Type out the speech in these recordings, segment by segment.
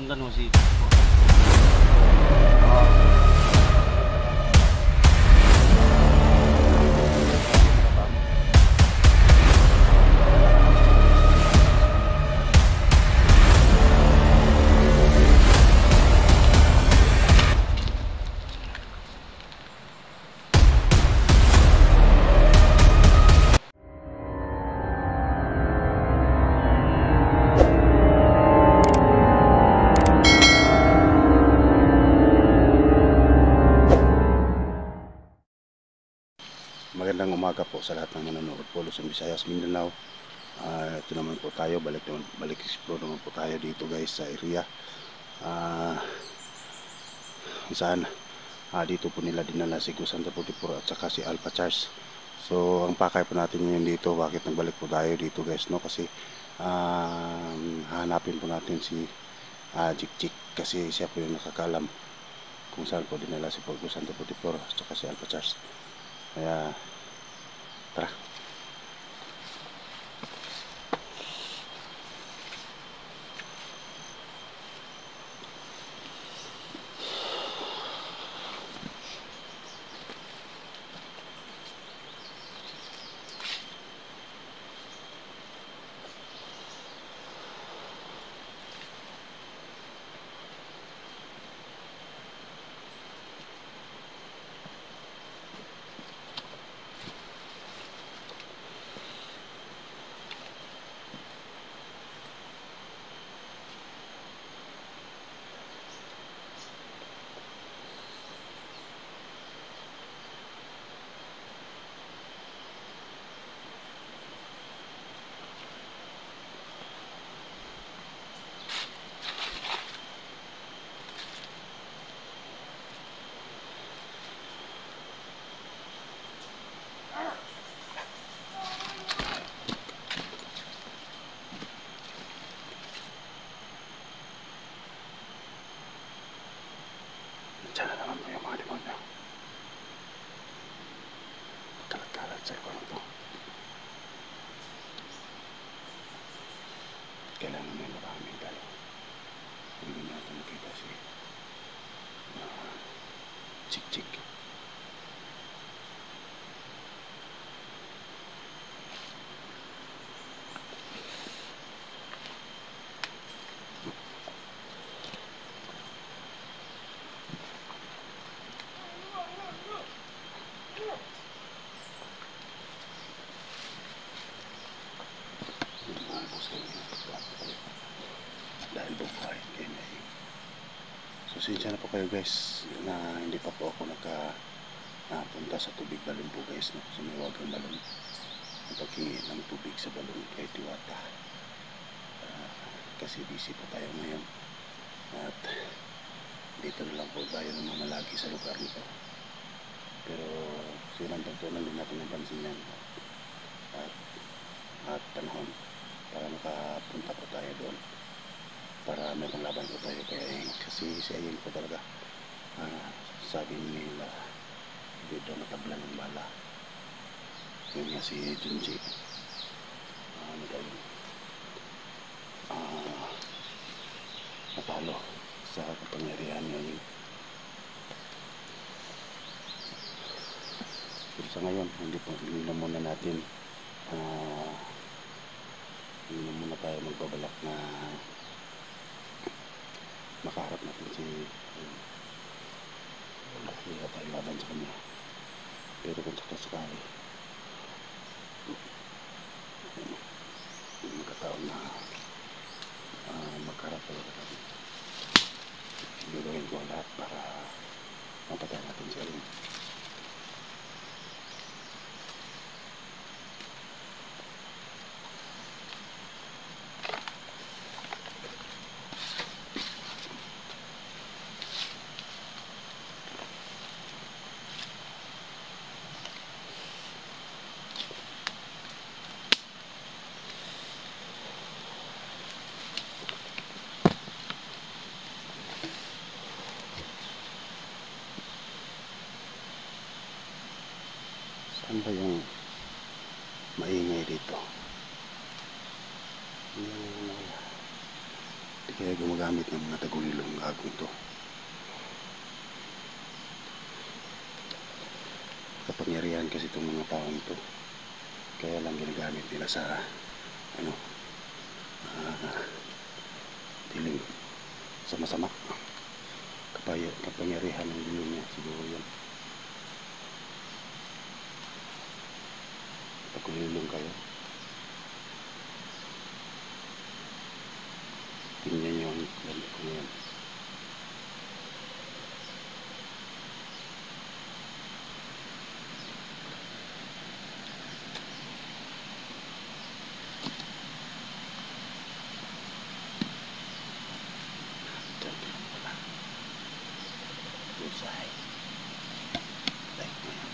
sundan mo si Magandang umaga po sa lahat ng manonood po Luzon, Visayas, Mindanao. Ito naman po tayo, balik explore naman po tayo dito guys sa area. Saan dito po nila dinala si Gus Santa Putipur at saka si Alpha Charles. So ang pakay po natin ngayon dito, bakit nagbalik po tayo dito guys, no? Kasi hahanapin po natin si Jik kasi siya po yung nakakaalam kung saan po dinala si Gus Santa Putipur at saka si Alpha Charles. Kaya tara. Diyan na naman po yung mga demonyo. Kalat-kalat sa ikaw na to. Kailangan may maraming tayo. Hindi natin makita si Jik. Dahil buhay kayo na yun. So sinsya na po kayo guys na hindi pa po ako nakapunta sa tubig balon po guys, no? Sa may wagang balon, paghingi ng tubig sa balon kay Diwata. Kasi busy po tayo ngayon at dito na lang po tayo namanalagi sa lugar nito. Pero sinantagtunan din natin ang pansin yan at panahon para makapunta po tayo doon, para may panglaban po tayo kay Ayeng. Kasi si Ayeng po talaga sabi nila dito natabla ng bala. Yun nga si Junji natalo sa kapangyarihan ngayon. Pero sa ngayon hindi na muna natin hindi na muna tayo magbabalak na makaharap natin si hindi na tayo laban sa kanya. Pero kung sakasakali magkataon na magkaharap talaga kami, gagawin ko lahat para mapatay natin si Ayeng. Saan ba yung maingay dito? Hindi Kaya gumagamit ng mga tagulilong agong ito. Kapangyarihan kasi itong mga taong ito. Kaya lang ginagamit nila sa dilim, sa masama. Kapangyarihan ng dilim niya siguro yun. Tagulilong kayo. Tingnan nyo ang gamit ko ngayon. Busay. Like mo yan.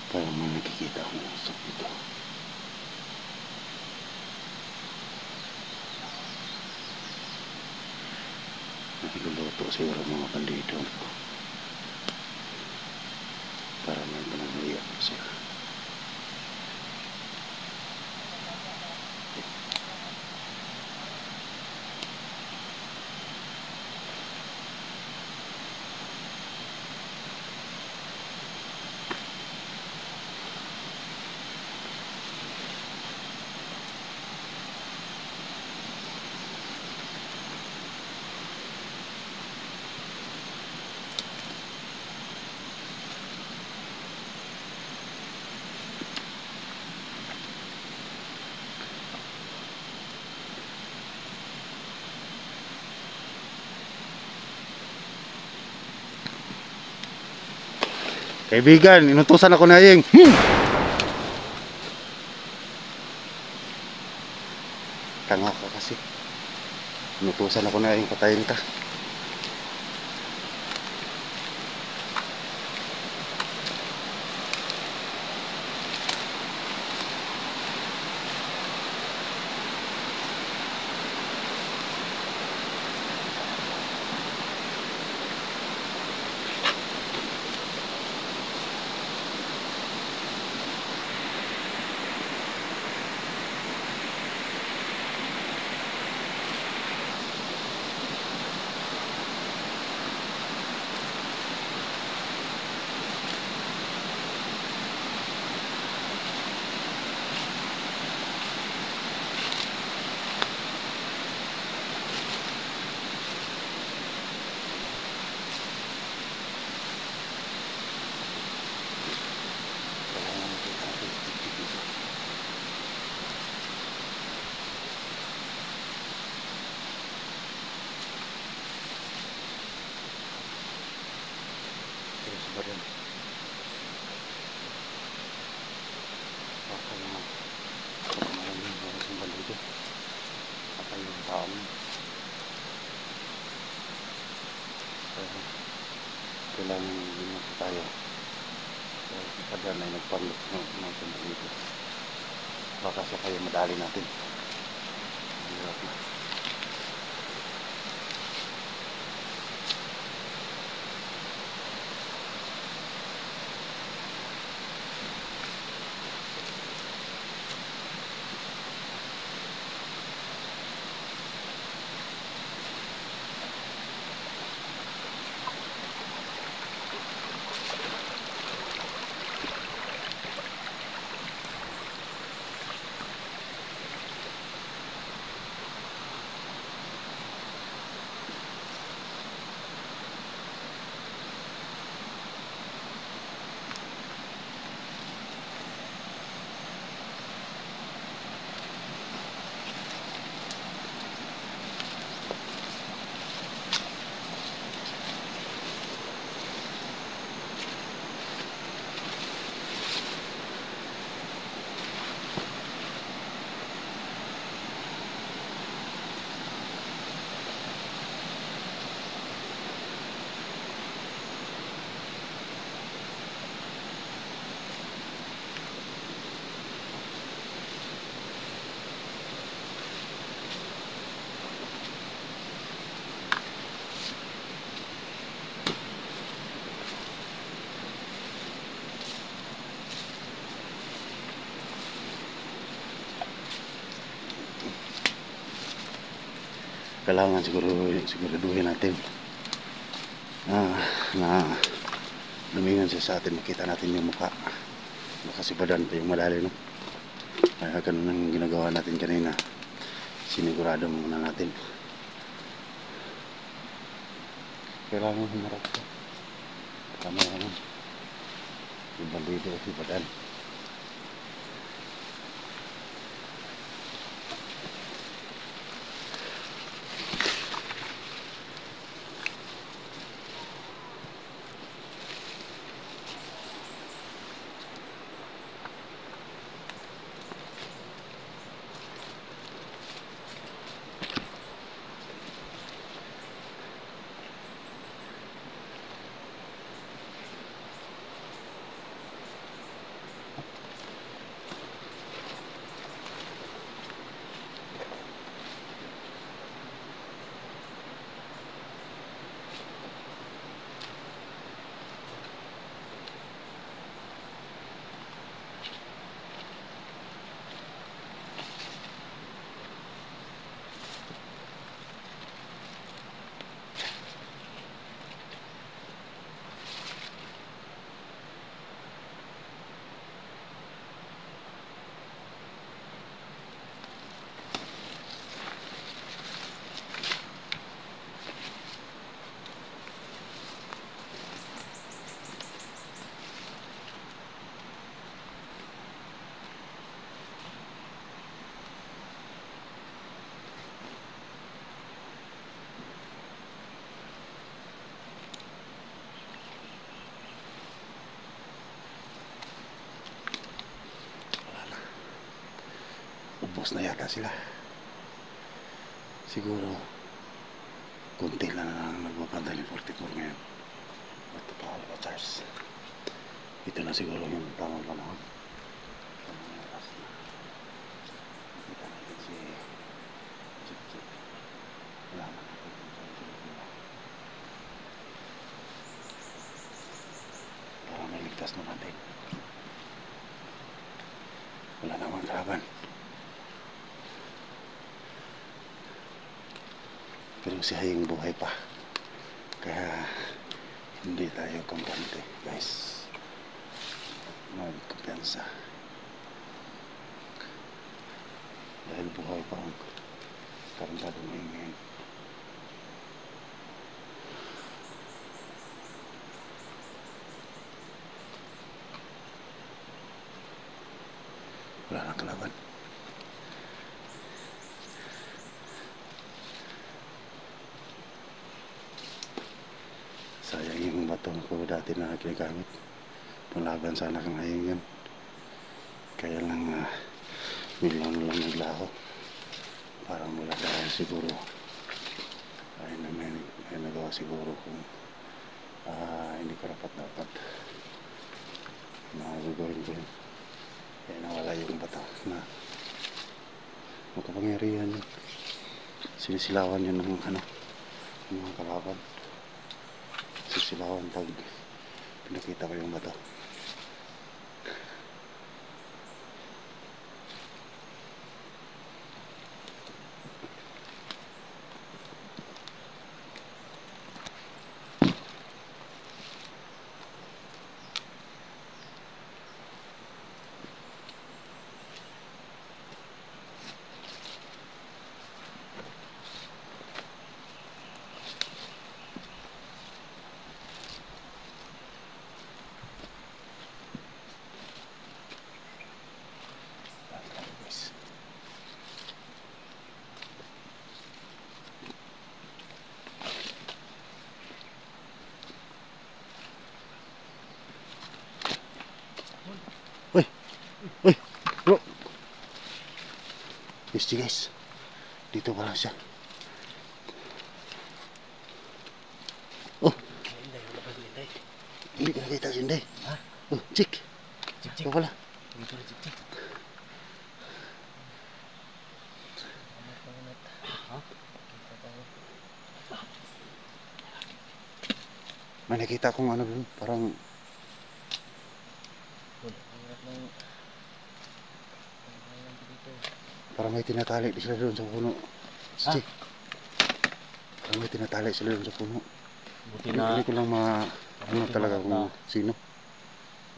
Parang may nakikita akong usok dito. Nagluluto siguro mga bandido. Para may panangliyak ko siya. Kaibigan, inutusan ako na Ing. Tanga ka kasi. Inutusan ako na Ing, patayin ka. yung taon. So, kailangan din tayo. So, kada na nagpalok natin dito. Baka siya kayo madali natin. Hirap na. Kailangan siguraduhin natin na lumingon siya sa atin, makita natin yung mukha, makasibadan pa yung malalim, no? Kaya ganun ang ginagawa natin kanina, sinigurado muna natin, kailangan humarap siya kami yung bandido o sibadan. Ubos na yata sila. Siguro konti lang ang nagbabanda ng 44 ngayon. Ito pa Albatars. Ito na siguro yung tamang panahon. Kita natin si Chip. Wala na natin para may ligtas na natin. Wala namang kalaban. Pero si Haying buhay pa, kaya hindi tayo kampante, guys. Magkumpiyansa dahil buhay pa ang karantado ngayon. Wala nang kalaban. Sayang yung batong ko dati na ginagamit. Panglaban sana kang Haying yan. Kaya lang biglang lang naglaho. parang wala tayo siguro ay may nagawa siguro kung hindi karapat dapat na gagawin ko yun. Kaya nawala yung bata na makapangyarihan yun. Sinisilawan yun ng mga kalaban. Sisilawan pag pinakita ko yung bata. Uy! Uy! Bro! Guys, dito pa lang siya. Oh! Hindi ka nakita si Inday. Ha? Oh, Chick! Ikaw pala. May nakita kong dun, parang may tinatali sila doon sa puno. Chick. Parang may tinatali sila doon sa puno. Buti na Hindi ko lang talaga kung sino.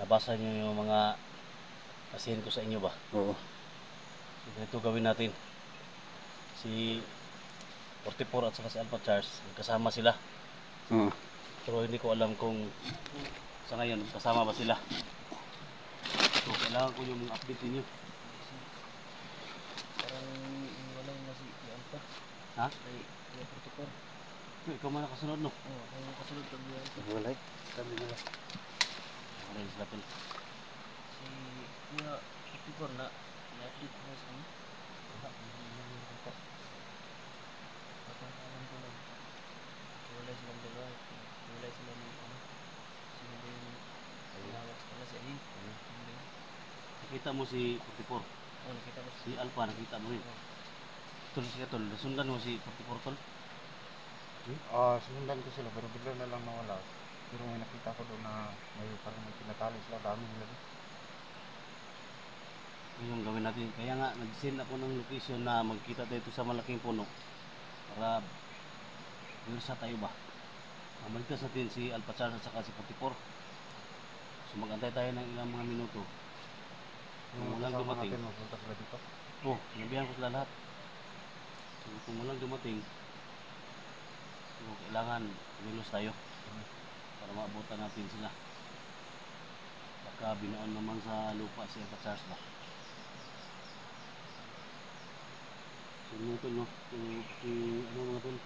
nabasa niyo yung mga pasihin ko sa inyo ba? Oo. So ganito gawin natin. Si 44 at saka si Alpha Charles, kasama sila. Oo. Pero hindi ko alam kung sa ngayon kasama ba sila. So kailangan ko yung mga update niyo. Parang wala na si Alpha. Ha? Ay, 44. Ikaw man nakasunod no? Oo, ako yung kasunod kang Alpha. Walay. Kami nila. Wala sila tol. Si Kuya 44 na-update ko sa kanya. Alam ko lang. Wala silang dalawa. Wala silang sino ba yung tinawag pala si Ayin. Nakita mo si 44. Oo, nakita ko Si Alpha nakita mo rin. Tol siya tol. Nasundan mo si 44 tol. Sinundan ko sila pero bigla na lang nawala. Pero may nakita ko doon na parang may tinatali sila, dami nila doon. Yung gawin natin. Kaya nga nag-send ako ng location na magkita tayo sa malaking puno. Para bulsa tayo ba? Maligtas natin si Alpha Charles at saka si 44. So mag-antay tayo ng ilang mga minuto. Kung walang dumating, Magpunta sila dito. sinabihan ko sila lahat. So kung walang dumating, so kailangan bilos tayo para maabutan natin sila. Baka binaon naman sa lupa si Alpha Charles ba? So ano ito no? Ano mga tol?